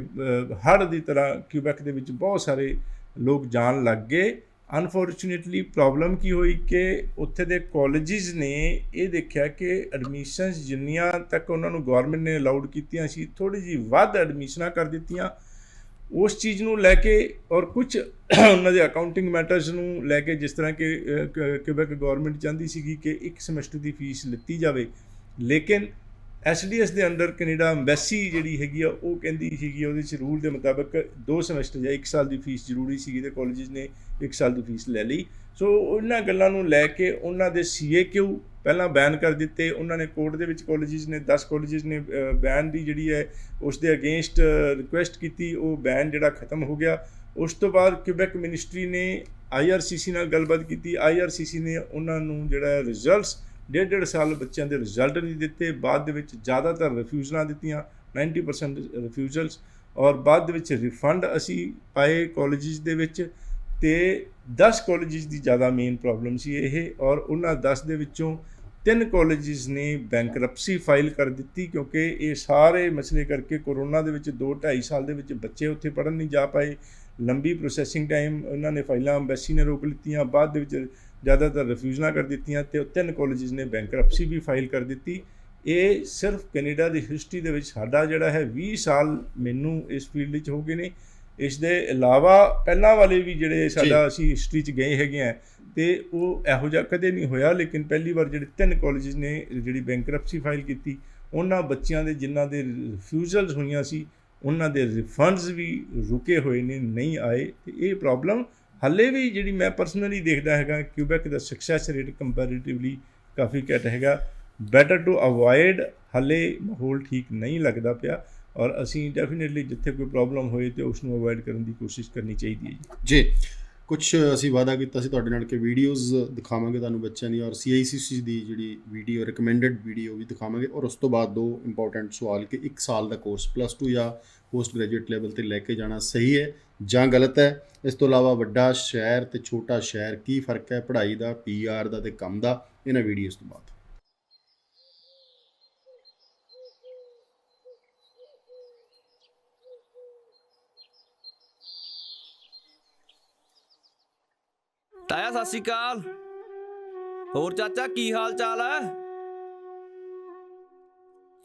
ਹੜ੍ਹ ਦੀ ਤਰ੍ਹਾਂ ਕਿਊਬੈਕ ਦੇ ਵਿੱਚ ਬਹੁਤ ਸਾਰੇ ਲੋਕ ਜਾਣ ਲੱਗ ਗਏ। ਅਨਫੋਰਚੂਨੇਟਲੀ ਪ੍ਰੋਬਲਮ ਕੀ ਹੋਈ ਕਿ ਉੱਥੇ ਦੇ ਕਾਲਜਿਸ ਨੇ ਇਹ ਦੇਖਿਆ ਕਿ ਐਡਮਿਸ਼ਨਸ ਜਿੰਨੀਆਂ ਤੱਕ ਉਹਨਾਂ ਨੂੰ ਗੌਰਮੈਂਟ ਨੇ ਅਲਾਉਡ ਕੀਤੀਆਂ ਸੀ, ਥੋੜ੍ਹੀ ਜਿਹੀ ਵੱਧ ਐਡਮਿਸ਼ਨਾਂ ਕਰ ਦਿੱਤੀਆਂ। ਉਸ ਚੀਜ਼ ਨੂੰ ਲੈ ਕੇ ਔਰ ਕੁਝ ਉਹਨਾਂ ਦੇ ਅਕਾਊਂਟਿੰਗ ਮੈਟਰਸ ਨੂੰ ਲੈ ਕੇ, ਜਿਸ ਤਰ੍ਹਾਂ ਕਿ ਕਿਊਬੈਕ ਗੌਰਮੈਂਟ ਚਾਹੁੰਦੀ ਸੀਗੀ ਕਿ ਇੱਕ ਸਮੈਸਟਰ ਦੀ ਫੀਸ ਲਿੱਤੀ ਜਾਵੇ, ਲੇਕਿਨ SDS ਦੇ ਅੰਡਰ ਕੈਨੇਡਾ ਐਮਬੈਸੀ ਜਿਹੜੀ ਹੈਗੀ ਆ ਉਹ ਕਹਿੰਦੀ ਸੀਗੀ, ਉਹਦੇ 'ਚ ਰੂਲ ਦੇ ਮੁਤਾਬਕ 2 ਸਮੈਸਟਰ ਜਾਂ 1 ਸਾਲ ਦੀ ਫੀਸ ਜ਼ਰੂਰੀ ਸੀਗੀ, ਅਤੇ ਕਾਲਜਿਸ ਨੇ 1 ਸਾਲ ਦੀ ਫੀਸ ਲੈ ਲਈ। ਸੋ ਉਹਨਾਂ ਗੱਲਾਂ ਨੂੰ ਲੈ ਕੇ ਉਹਨਾਂ ਦੇ CAQ ਪਹਿਲਾਂ ਬੈਨ ਕਰ ਦਿੱਤੇ। ਉਹਨਾਂ ਨੇ ਕੋਰਟ ਦੇ ਵਿੱਚ ਕਾਲਜਿਸ ਨੇ 10 ਕਾਲਜਿਸ ਨੇ ਬੈਨ ਦੀ ਜਿਹੜੀ ਹੈ ਉਸ ਦੇ ਅਗੇਂਸਟ ਰਿਕੁਐਸਟ ਕੀਤੀ, ਉਹ ਬੈਨ ਜਿਹੜਾ ਖਤਮ ਹੋ ਗਿਆ। ਉਸ ਤੋਂ ਬਾਅਦ ਕਿਊਬੈਕ ਮਿਨਿਸਟਰੀ ਨੇ IRCC ਨਾਲ ਗੱਲਬਾਤ ਕੀਤੀ। IRCC ਨੇ ਉਹਨਾਂ ਨੂੰ ਜਿਹੜਾ ਰਿਜ਼ਲਟਸ 1.5 ਸਾਲ ਬੱਚਿਆਂ ਦੇ ਰਿਜ਼ਲਟ ਨਹੀਂ ਦਿੱਤੇ, ਬਾਅਦ ਦੇ ਵਿੱਚ ਜ਼ਿਆਦਾਤਰ ਰਿਫਿਊਜ਼ਲਾਂ ਦਿੱਤੀਆਂ, 90% ਰਿਫਿਊਜ਼ਲਸ, ਔਰ ਬਾਅਦ ਦੇ ਵਿੱਚ ਰਿਫੰਡ ਅਸੀਂ ਪਾਏ ਕਾਲਜਿਸ ਦੇ ਵਿੱਚ, ਅਤੇ 10 ਕਾਲਜਿਸ ਦੀ ਜ਼ਿਆਦਾ ਮੇਨ ਪ੍ਰੋਬਲਮ ਸੀ ਇਹ, ਔਰ ਉਹਨਾਂ 10 ਦੇ ਵਿੱਚੋਂ 3 ਕਾਲਜਿਸ ਨੇ ਬੈਂਕਰਪਸੀ ਫਾਈਲ ਕਰ ਦਿੱਤੀ, ਕਿਉਂਕਿ ਇਹ ਸਾਰੇ ਮਸਲੇ ਕਰਕੇ ਕੋਰੋਨਾ ਦੇ ਵਿੱਚ 2-2.5 ਸਾਲ ਦੇ ਵਿੱਚ ਬੱਚੇ ਉੱਥੇ ਪੜ੍ਹਨ ਨਹੀਂ ਜਾ ਪਾਏ। ਲੰਬੀ ਪ੍ਰੋਸੈਸਿੰਗ ਟਾਈਮ ਉਹਨਾਂ ਨੇ ਫਾਈਲਾਂ ਐਮਬੈਸੀ ਨੇ ਰੋਕ ਲਿੱਤੀਆਂ, ਬਾਅਦ ਦੇ ਵਿੱਚ ਜ਼ਿਆਦਾਤਰ ਰਿਫਿਊਜ਼ਲਾਂ ਕਰ ਦਿੱਤੀਆਂ, ਅਤੇ 3 ਕਾਲਜਿਸ ਨੇ ਬੈਂਕਰਪਸੀ ਵੀ ਫਾਈਲ ਕਰ ਦਿੱਤੀ। ਇਹ ਸਿਰਫ ਕੈਨੇਡਾ ਦੀ ਹਿਸਟਰੀ ਦੇ ਵਿੱਚ ਸਾਡਾ ਜਿਹੜਾ ਹੈ 20 ਸਾਲ ਮੈਨੂੰ ਇਸ ਫੀਲਡ ਵਿੱਚ ਹੋ ਗਏ ਨੇ। ਇਸ ਦੇ ਇਲਾਵਾ ਪਹਿਲਾਂ ਵਾਲੇ ਵੀ ਜਿਹੜੇ ਸਾਡਾ ਅਸੀਂ ਹਿਸਟਰੀ 'ਚ ਗਏ ਹੈਗੇ ਆ, ਅਤੇ ਉਹ ਇਹੋ ਜਿਹਾ ਕਦੇ ਨਹੀਂ ਹੋਇਆ। ਲੇਕਿਨ ਪਹਿਲੀ ਵਾਰ ਜਿਹੜੇ 3 ਕਾਲਜਿਸ ਨੇ ਜਿਹੜੀ ਬੈਂਕਰਪਸੀ ਫਾਈਲ ਕੀਤੀ, ਉਹਨਾਂ ਬੱਚਿਆਂ ਦੇ ਜਿਨ੍ਹਾਂ ਦੇ ਰਿਫਿਊਜ਼ਲਸ ਹੋਈਆਂ ਸੀ, ਉਹਨਾਂ ਦੇ ਰਿਫੰਡਸ ਵੀ ਰੁਕੇ ਹੋਏ ਨੇ, ਨਹੀਂ ਆਏ। ਅਤੇ ਇਹ ਪ੍ਰੋਬਲਮ ਹਾਲੇ ਵੀ ਜਿਹੜੀ ਮੈਂ ਪਰਸਨਲੀ ਦੇਖਦਾ ਹੈਗਾ, ਕਿਊਬੈਕ ਦਾ ਸਕਸੈਸ ਰੇਟ ਕੰਪੈਰੀਟਿਵਲੀ ਕਾਫੀ ਘੱਟ ਹੈਗਾ। ਬੈਟਰ ਟੂ ਅਵੋਇਡ, ਹਾਲੇ ਮਾਹੌਲ ਠੀਕ ਨਹੀਂ ਲੱਗਦਾ ਪਿਆ, ਔਰ ਅਸੀਂ ਡੈਫੀਨੇਟਲੀ ਜਿੱਥੇ ਕੋਈ ਪ੍ਰੋਬਲਮ ਹੋਏ ਤਾਂ ਉਸ ਨੂੰ ਅਵੋਇਡ ਕਰਨ ਦੀ ਕੋਸ਼ਿਸ਼ ਕਰਨੀ ਚਾਹੀਦੀ ਹੈ ਜੀ। ਕੁਛ ਅਸੀਂ ਵਾਅਦਾ ਕੀਤਾ ਸੀ ਤੁਹਾਡੇ ਨਾਲ ਕਿ ਵੀਡੀਓਜ਼ ਦਿਖਾਵਾਂਗੇ ਤੁਹਾਨੂੰ ਬੱਚਿਆਂ ਦੀ, ਔਰ CICC ਦੀ ਜਿਹੜੀ ਵੀਡੀਓ ਰਿਕਮੈਂਡਡ ਵੀਡੀਓ ਵੀ ਦਿਖਾਵਾਂਗੇ। ਔਰ ਉਸ ਤੋਂ ਬਾਅਦ 2 ਇੰਪੋਰਟੈਂਟ ਸਵਾਲ ਕਿ 1 ਸਾਲ ਦਾ ਕੋਰਸ +2 ਜਾਂ ਪੋਸਟ ਗ੍ਰੈਜੂਏਟ ਲੈਵਲ 'ਤੇ ਲੈ ਕੇ ਜਾਣਾ ਸਹੀ ਹੈ ਜਾਂ ਗਲਤ ਹੈ। ਇਸ ਤੋਂ ਇਲਾਵਾ ਵੱਡਾ ਸ਼ਹਿਰ ਅਤੇ ਛੋਟਾ ਸ਼ਹਿਰ ਕੀ ਫ਼ਰਕ ਹੈ ਪੜ੍ਹਾਈ ਦਾ, PR ਦਾ ਅਤੇ ਕੰਮ ਦਾ, ਇਹਨਾਂ ਵੀਡੀਓਜ਼ ਤੋਂ ਬਾਅਦ। ਤਾਇਆ ਸਤਿ ਸ਼੍ਰੀ ਅਕਾਲ। ਹੋਰ ਚਾਚਾ ਕੀ ਹਾਲ ਚਾਲ ਹੈ?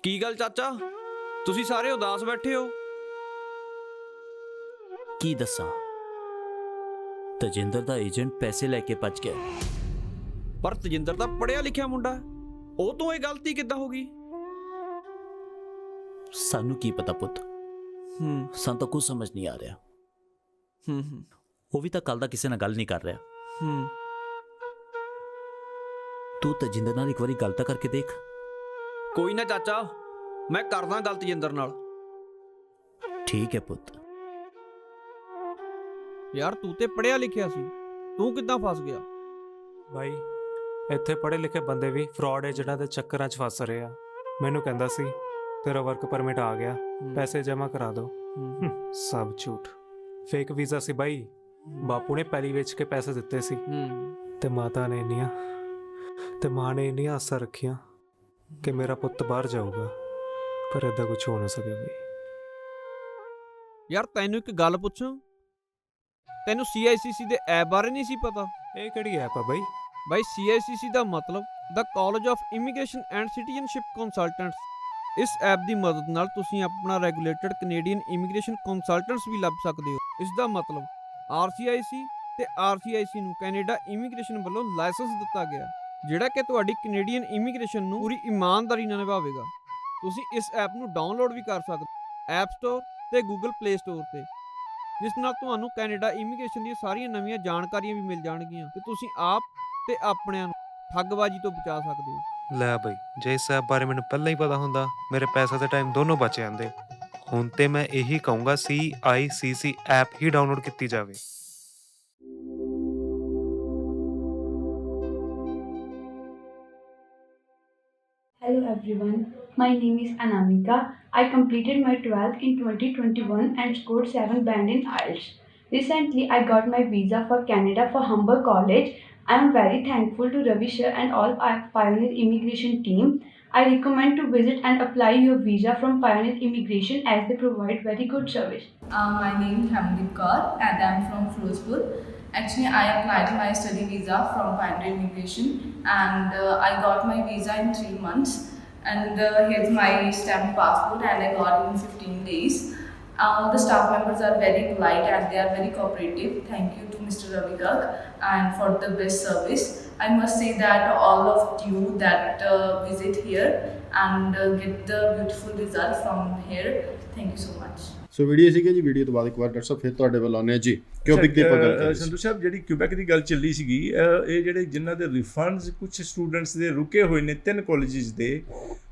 ਕੀ ਗੱਲ ਚਾਚਾ, ਤੁਸੀਂ ਸਾਰੇ ਉਦਾਸ ਬੈਠੇ ਹੋ? ਕੀ ਦੱਸਾਂ, ਤਜਿੰਦਰ ਦਾ ਏਜੰਟ ਪੈਸੇ ਲੈ ਕੇ ਭੱਜ ਗਿਆ। ਪਰ ਤਜਿੰਦਰ ਤਾਂ ਪੜ੍ਹਿਆ ਲਿਖਿਆ ਮੁੰਡਾ, ਉਹ ਤੋਂ ਇਹ ਗਲਤੀ ਕਿੱਦਾਂ ਹੋ ਗਈ? ਸਾਨੂੰ ਕੀ ਪਤਾ ਪੁੱਤ, ਸਾਨੂੰ ਤਾਂ ਕੁਝ ਸਮਝ ਨਹੀਂ ਆ ਰਿਹਾ। ਉਹ ਵੀ ਤਾਂ ਕੱਲ ਦਾ ਕਿਸੇ ਨਾਲ ਗੱਲ ਨਹੀਂ ਕਰ ਰਿਹਾ। ਤੂੰ ਤਜਿੰਦਰ ਨਾਲ ਇੱਕ ਵਾਰੀ ਗੱਲ ਤਾਂ ਕਰਕੇ ਦੇਖ। ਕੋਈ ਨਾ ਚਾਚਾ, ਮੈਂ ਕਰਦਾ ਗੱਲ ਤਜਿੰਦਰ ਨਾਲ। ਠੀਕ ਹੈ ਪੁੱਤ। ਯਾਰ ਤੂੰ ਤੇ ਪੜ੍ਹਿਆ ਲਿਖਿਆ ਸੀ, ਤੂੰ ਕਿੱਦਾਂ ਫਸ ਗਿਆ? ਭਾਈ ਇੱਥੇ ਪੜ੍ਹੇ ਲਿਖੇ ਬੰਦੇ ਵੀ ਫਰਾਡ ਏਜੰਟਾਂ ਦੇ ਚੱਕਰਾਂ 'ਚ ਫਸ ਰਹੇ ਆ। ਮੈਨੂੰ ਕਹਿੰਦਾ ਸੀ ਤੇਰਾ ਵਰਕ ਪਰਮਿਟ ਆ ਗਿਆ, ਪੈਸੇ ਜਮ੍ਹਾਂ ਕਰਾ ਦਿਓ। ਸਭ ਝੂਠ, ਫੇਕ ਵੀਜ਼ਾ ਸੀ ਬਾਈ। ਬਾਪੂ ਨੇ ਪੈਲੀ ਵੇਚ ਕੇ ਪੈਸੇ ਦਿੱਤੇ ਸੀ ਤੇ ਮਾਤਾ ਨੇ ਇੰਨੀਆਂ ਤੇ ਮਾਂ ਨੇ ਇੰਨੀਆਂ ਆਸਾਂ ਰੱਖੀਆਂ ਕਿ ਮੇਰਾ ਪੁੱਤ ਬਾਹਰ ਜਾਊਗਾ, ਪਰ ਏਦਾਂ ਕੁਝ ਹੋ ਨਾ ਸਕਿਆ ਬਈ। ਯਾਰ ਤੈਨੂੰ ਇੱਕ ਗੱਲ ਪੁੱਛਾਂ, ਤੈਨੂੰ CICC ਦੇ ਐਪ ਬਾਰੇ ਨਹੀਂ ਸੀ ਪਤਾ? ਇਹ ਕਿਹੜੀ ਐਪ ਆ ਬਈ? ਬਾਈ CICC ਦਾ ਮਤਲਬ ਦਾ college of immigration and citizenship consultants. ਇਸ ਐਪ ਦੀ ਮਦਦ ਨਾਲ ਤੁਸੀਂ ਆਪਣਾ ਰੈਗੂਲੇਟਡ ਕੈਨੇਡੀਅਨ ਇਮੀਗ੍ਰੇਸ਼ਨ ਕੰਸਲਟੈਂਟਸ ਵੀ ਲੱਭ ਸਕਦੇ ਹੋ। ਇਸ ਦਾ ਮਤਲਬ RCIC ਤੇ RCIC ਨੂੰ ਕੈਨੇਡਾ ਇਮੀਗ੍ਰੇਸ਼ਨ ਵੱਲੋਂ ਲਾਇਸੈਂਸ ਦਿੱਤਾ ਗਿਆ, ਜਿਹੜਾ ਕਿ ਤੁਹਾਡੀ ਕੈਨੇਡੀਅਨ ਇਮੀਗ੍ਰੇਸ਼ਨ ਨੂੰ ਪੂਰੀ ਇਮਾਨਦਾਰੀ ਨਾਲ ਨਿਭਾਵੇਗਾ। ਤੁਸੀਂ ਇਸ ਐਪ ਨੂੰ ਡਾਊਨਲੋਡ ਵੀ ਕਰ ਸਕਦੇ ਹੋ ਐਪ ਸਟੋਰ ਤੇ ਗੂਗਲ ਪਲੇ ਸਟੋਰ ਤੇ, ਜਿਸ ਨਾਲ ਤੁਹਾਨੂੰ ਕੈਨੇਡਾ ਇਮੀਗ੍ਰੇਸ਼ਨ ਦੀਆਂ ਸਾਰੀਆਂ ਨਵੀਆਂ ਜਾਣਕਾਰੀਆਂ ਵੀ ਮਿਲ ਜਾਣਗੀਆਂ ਤੇ ਤੁਸੀਂ ਆਪ ਤੇ ਆਪਣਿਆਂ ਨੂੰ ਠੱਗਬਾਜ਼ੀ ਤੋਂ ਬਚਾ ਸਕਦੇ ਹੋ। ਲੈ ਬਈ, ਜੇ ਇਸ ਐਪ ਬਾਰੇ ਮੈਨੂੰ ਪਹਿਲਾਂ ਹੀ ਪਤਾ ਹੁੰਦਾ, ਮੇਰੇ ਪੈਸਾ ਤੇ ਟਾਈਮ ਦੋਨੋਂ ਬਚ ਜਾਂਦੇ। ਹੁਣ ਤੇ ਮੈਂ ਇਹੀ ਕਹੂੰਗਾ CICC ਐਪ ਹੀ ਡਾਊਨਲੋਡ ਕੀਤੀ ਜਾਵੇ। Hello everyone, my name is Anamika. I completed my 12th in 2021 and scored 7 band in IELTS. Recently, I got my visa for Canada for Humber College. I am very thankful to Ravi sir and all Pioneer Immigration team. I recommend to visit and apply your visa from Pioneer Immigration as they provide very good service. My name is Hamdeep Kaur and I am from Firozpur. Actually, I applied my study visa from Pioneer Immigration and I got my visa in 3 months. And here's my stamped passport and I got it in 15 days. All the staff members are very polite and they are very cooperative. Thank you to Mr. Ravi Garg and for the best service. I must say that all of you that visit here and get the beautiful result from here. Thank you so much. So video ਸੀਗੀ ਜੀ, ਵੀਡੀਓ ਤੋਂ ਬਾਅਦ ਇੱਕ ਵਾਰ ਡਾਕਟਰ ਸਾਹਿਬ ਫਿਰ ਤੁਹਾਡੇ ਵੱਲ ਆਉਂਦੇ ਹਾਂ ਜੀ। ਕਿਊਬਿਕ ਦੀ ਆਪਾਂ ਗੱਲ ਕਰ ਰਹੇ ਸੀ। ਸੰਧੂ ਸਾਹਿਬ, ਜਿਹੜੀ ਕਿਊਬੈਕ ਦੀ ਗੱਲ ਚੱਲੀ ਸੀਗੀ, ਇਹ ਜਿਹੜੇ ਜਿਨ੍ਹਾਂ ਦੇ ਰਿਫੰਡਸ ਕੁਝ ਸਟੂਡੈਂਟਸ ਦੇ ਰੁਕੇ ਹੋਏ ਨੇ 3 ਕਾਲਜਿਸ ਦੇ,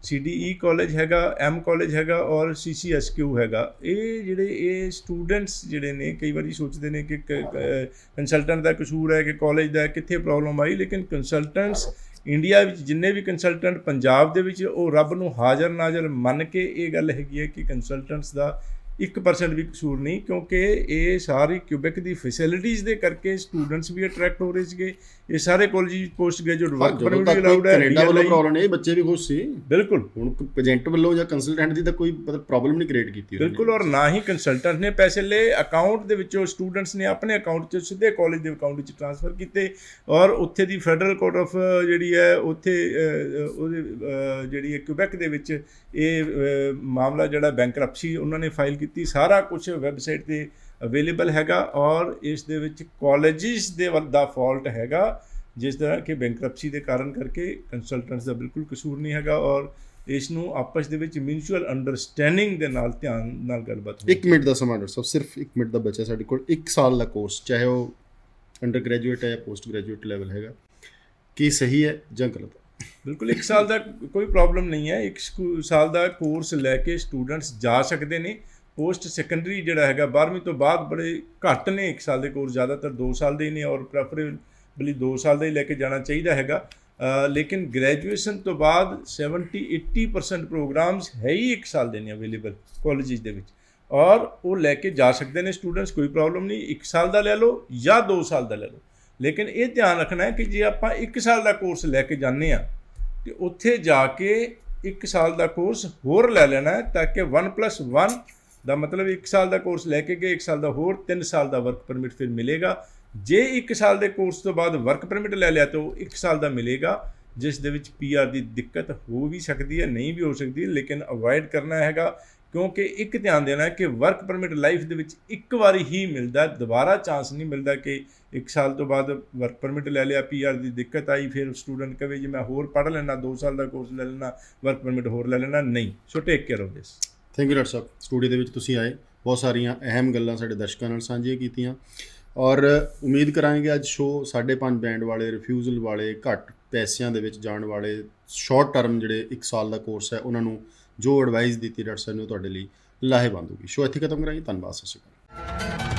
CDE ਕਾਲਜ ਹੈਗਾ, M ਕਾਲਜ ਹੈਗਾ ਔਰ CCSQ ਹੈਗਾ। ਇਹ ਸਟੂਡੈਂਟਸ ਜਿਹੜੇ ਨੇ ਕਈ ਵਾਰੀ ਸੋਚਦੇ ਨੇ ਕਿ ਕੰਸਲਟੈਂਟ ਦਾ ਕਸੂਰ ਹੈ ਕਿ ਕਾਲਜ ਦਾ, ਕਿੱਥੇ ਪ੍ਰੋਬਲਮ ਆਈ। ਲੇਕਿਨ ਕੰਸਲਟੈਂਟਸ ਇੰਡੀਆ ਵਿੱਚ ਜਿੰਨੇ ਵੀ ਕੰਸਲਟੈਂਟ ਪੰਜਾਬ ਦੇ ਵਿੱਚ, ਉਹ ਰੱਬ ਨੂੰ ਹਾਜ਼ਰ ਨਾਜ਼ਰ ਮੰਨ ਕੇ ਇਹ ਗੱਲ ਹੈਗੀ ਹੈ ਕਿ ਕੰਸਲਟੈਂਟਸ ਦਾ 1% ਵੀ ਕਸੂਰ ਨਹੀਂ, ਕਿਉਂਕਿ ਇਹ ਸਾਰੀ ਕਿਊਬੈਕ ਦੀ ਫੈਸਿਲਿਟੀਜ਼ ਦੇ ਕਰਕੇ ਸਟੂਡੈਂਟਸ ਵੀ ਅਟਰੈਕਟ ਹੋ ਰਹੇ ਸੀਗੇ। ਇਹ ਸਾਰੇ college post graduate work permit ਵੀ ਅਲਾਉਡ ਹੈ। ਕੈਨੇਡਾ ਵੱਲੋਂ ਪ੍ਰੋਬਲਮ ਨਹੀਂ, ਬੱਚੇ ਵੀ ਖੁਸ਼ ਸੀ। ਬਿਲਕੁਲ, ਹੁਣ ਏਜੰਟ ਵੱਲੋਂ ਜਾਂ ਕੰਸਲਟੈਂਟ ਦੀ ਤਾਂ ਕੋਈ ਪ੍ਰੋਬਲਮ ਨਹੀਂ ਕ੍ਰੀਏਟ ਕੀਤੀ। ਬਿਲਕੁਲ, ਔਰ ਨਾ ਹੀ ਕੰਸਲਟੈਂਟ ਨੇ ਪੈਸੇ ਲਏ। ਅਕਾਊਂਟ ਦੇ ਵਿੱਚੋਂ ਸਟੂਡੈਂਟਸ ਨੇ ਆਪਣੇ ਅਕਾਊਂਟ 'ਚ ਸਿੱਧੇ ਕਾਲਜ ਦੇ ਅਕਾਊਂਟ ਵਿੱਚ ਟ੍ਰਾਂਸਫਰ ਕੀਤੇ ਔਰ ਉੱਥੇ ਦੀ ਫੈਡਰਲ ਕੋਰਟ ਆਫ ਜਿਹੜੀ ਹੈ ਉੱਥੇ ਉਹਦੇ ਜਿਹੜੀ ਹੈ ਕਿਊਬੈਕ ਦੇ ਵਿੱਚ ਇਹ ਮਾਮਲਾ ਜਿਹੜਾ ਬੈਂਕਰਪਸੀ ਉਹਨਾਂ ਨੇ ਫਾਈਲ ਕੀਤੀ। ਸਾਰਾ ਕੁਝ ਵੈਬਸਾਈਟ 'ਤੇ ਅਵੇਲੇਬਲ ਹੈਗਾ ਔਰ ਇਸ ਦੇ ਵਿੱਚ ਕਾਲਜਿਸ ਦੇ ਦਾ ਫਾਲਟ ਹੈਗਾ, ਜਿਸ ਤਰ੍ਹਾਂ ਕਿ ਬੈਂਕਰਪਸੀ ਦੇ ਕਾਰਨ ਕਰਕੇ ਕੰਸਲਟੈਂਟਸ ਦਾ ਬਿਲਕੁਲ ਕਸੂਰ ਨਹੀਂ ਹੈਗਾ ਔਰ ਇਸ ਨੂੰ ਆਪਸ ਦੇ ਵਿੱਚ ਮਿਊਚੁਅਲ ਅੰਡਰਸਟੈਂਡਿੰਗ ਦੇ ਨਾਲ ਧਿਆਨ ਨਾਲ ਗੱਲਬਾਤ ਹੋਈ। 1 ਮਿੰਟ ਦਾ ਸਮਾਂ ਡਾਕਟਰ ਸਾਹਿਬ, ਸਿਰਫ 1 ਮਿੰਟ ਦਾ ਬਚਿਆ ਸਾਡੇ ਕੋਲ। 1 ਸਾਲ ਦਾ ਕੋਰਸ, ਚਾਹੇ ਉਹ ਅੰਡਰ ਗ੍ਰੈਜੂਏਟ ਹੈ ਜਾਂ ਪੋਸਟ ਗ੍ਰੈਜੂਏਟ ਲੈਵਲ ਹੈਗਾ, ਕੀ ਸਹੀ ਹੈ ਜਾਂ ਗਲਤ ਹੈ? ਬਿਲਕੁਲ 1 ਸਾਲ ਦਾ ਕੋਈ ਪ੍ਰੋਬਲਮ ਨਹੀਂ ਹੈ। 1 ਸਾਲ ਦਾ ਕੋਰਸ ਲੈ ਕੇ ਸਟੂਡੈਂਟਸ ਜਾ ਸਕਦੇ ਨੇ। ਪੋਸਟ ਸੈਕੰਡਰੀ ਜਿਹੜਾ ਹੈਗਾ 12ਵੀਂ ਤੋਂ ਬਾਅਦ ਬੜੇ ਘੱਟ ਨੇ 1 ਸਾਲ ਦੇ ਕੋਰਸ, ਜ਼ਿਆਦਾਤਰ 2 ਸਾਲ ਦੇ ਹੀ ਨੇ ਔਰ ਪ੍ਰੈਫਰੇਬਲੀ 2 ਸਾਲ ਦਾ ਹੀ ਲੈ ਕੇ ਜਾਣਾ ਚਾਹੀਦਾ ਹੈਗਾ। ਲੇਕਿਨ ਗ੍ਰੈਜੂਏਸ਼ਨ ਤੋਂ ਬਾਅਦ 70-80% ਪ੍ਰੋਗਰਾਮਸ ਹੈ ਹੀ 1 ਸਾਲ ਦੇ ਨੇ ਅਵੇਲੇਬਲ ਕਾਲਜਿਸ ਦੇ ਵਿੱਚ ਔਰ ਉਹ ਲੈ ਕੇ ਜਾ ਸਕਦੇ ਨੇ ਸਟੂਡੈਂਟਸ, ਕੋਈ ਪ੍ਰੋਬਲਮ ਨਹੀਂ। 1 ਸਾਲ ਦਾ ਲੈ ਲਓ ਜਾਂ 2 ਸਾਲ ਦਾ ਲੈ ਲਓ, ਲੇਕਿਨ ਇਹ ਧਿਆਨ ਰੱਖਣਾ ਹੈ ਕਿ ਜੇ ਆਪਾਂ 1 ਸਾਲ ਦਾ ਕੋਰਸ ਲੈ ਕੇ ਜਾਂਦੇ ਹਾਂ ਤੇ ਉੱਥੇ ਜਾ ਕੇ 1 ਸਾਲ ਦਾ ਕੋਰਸ ਹੋਰ ਲੈ ਲੈਣਾ ਹੈ, ਤਾਂ ਕਿ 1+1 ਦਾ ਮਤਲਬ 1 ਸਾਲ ਦਾ ਕੋਰਸ ਲੈ ਕੇ ਗਏ, 1 ਸਾਲ ਦਾ ਹੋਰ 3 ਸਾਲ ਦਾ ਵਰਕ ਪਰਮਿਟ ਫਿਰ ਮਿਲੇਗਾ। ਜੇ 1 ਸਾਲ ਦੇ ਕੋਰਸ ਤੋਂ ਬਾਅਦ ਵਰਕ ਪਰਮਿਟ ਲੈ ਲਿਆ ਤਾਂ ਉਹ 1 ਸਾਲ ਦਾ ਮਿਲੇਗਾ, ਜਿਸ ਦੇ ਵਿੱਚ PR ਦੀ ਦਿੱਕਤ ਹੋ ਵੀ ਸਕਦੀ ਹੈ, ਨਹੀਂ ਵੀ ਹੋ ਸਕਦੀ, ਲੇਕਿਨ ਅਵੋਇਡ ਕਰਨਾ ਹੈਗਾ। ਕਿਉਂਕਿ ਇੱਕ ਧਿਆਨ ਦੇਣਾ ਹੈ ਕਿ ਵਰਕ ਪਰਮਿਟ ਲਾਈਫ ਦੇ ਵਿੱਚ 1 ਵਾਰੀ ਹੀ ਮਿਲਦਾ, ਦੁਬਾਰਾ ਚਾਂਸ ਨਹੀਂ ਮਿਲਦਾ ਕਿ 1 ਸਾਲ ਤੋਂ ਬਾਅਦ ਵਰਕ ਪਰਮਿਟ ਲੈ ਲਿਆ, PR ਦੀ ਦਿੱਕਤ ਆਈ, ਫਿਰ ਸਟੂਡੈਂਟ ਕਹੇ ਜੀ ਮੈਂ ਹੋਰ ਪੜ੍ਹ ਲੈਣਾ, 2 ਸਾਲ ਦਾ ਕੋਰਸ ਲੈ ਲੈਣਾ, ਵਰਕ ਪਰਮਿਟ ਹੋਰ ਲੈ ਲੈਣਾ, ਨਹੀਂ। So take care of this. Thank you doctor ਸਾਹਿਬ, ਸਟੂਡੀਓ ਦੇ ਵਿੱਚ ਤੁਸੀਂ ਆਏ, ਬਹੁਤ ਸਾਰੀਆਂ ਅਹਿਮ ਗੱਲਾਂ ਸਾਡੇ ਦਰਸ਼ਕਾਂ ਨਾਲ ਸਾਂਝੀਆਂ ਕੀਤੀਆਂ ਔਰ ਉਮੀਦ ਕਰਾਂਗੇ ਅੱਜ ਸ਼ੋਅ 5.5 ਬੈਂਡ ਵਾਲੇ, ਰਿਫਿਊਜ਼ਲ ਵਾਲੇ, ਘੱਟ ਪੈਸਿਆਂ ਦੇ ਵਿੱਚ ਜਾਣ ਵਾਲੇ, ਸ਼ਾਰਟ ਟਰਮ ਜਿਹੜੇ 1 ਸਾਲ ਦਾ ਕੋਰਸ ਹੈ, ਉਹਨਾਂ ਨੂੰ ਜੋ ਐਡਵਾਈਸ ਦਿੱਤੀ ਡਾਕਟਰ ਸਾਹਿਬ ਨੇ ਤੁਹਾਡੇ ਲਈ ਲਾਹੇਵੰਦ ਹੋਊਗੀ। ਸ਼ੋਅ ਇੱਥੇ ਖਤਮ ਕਰਾਂਗੇ। ਧੰਨਵਾਦ, ਸਤਿ ਸ਼੍ਰੀ ਅਕਾਲ।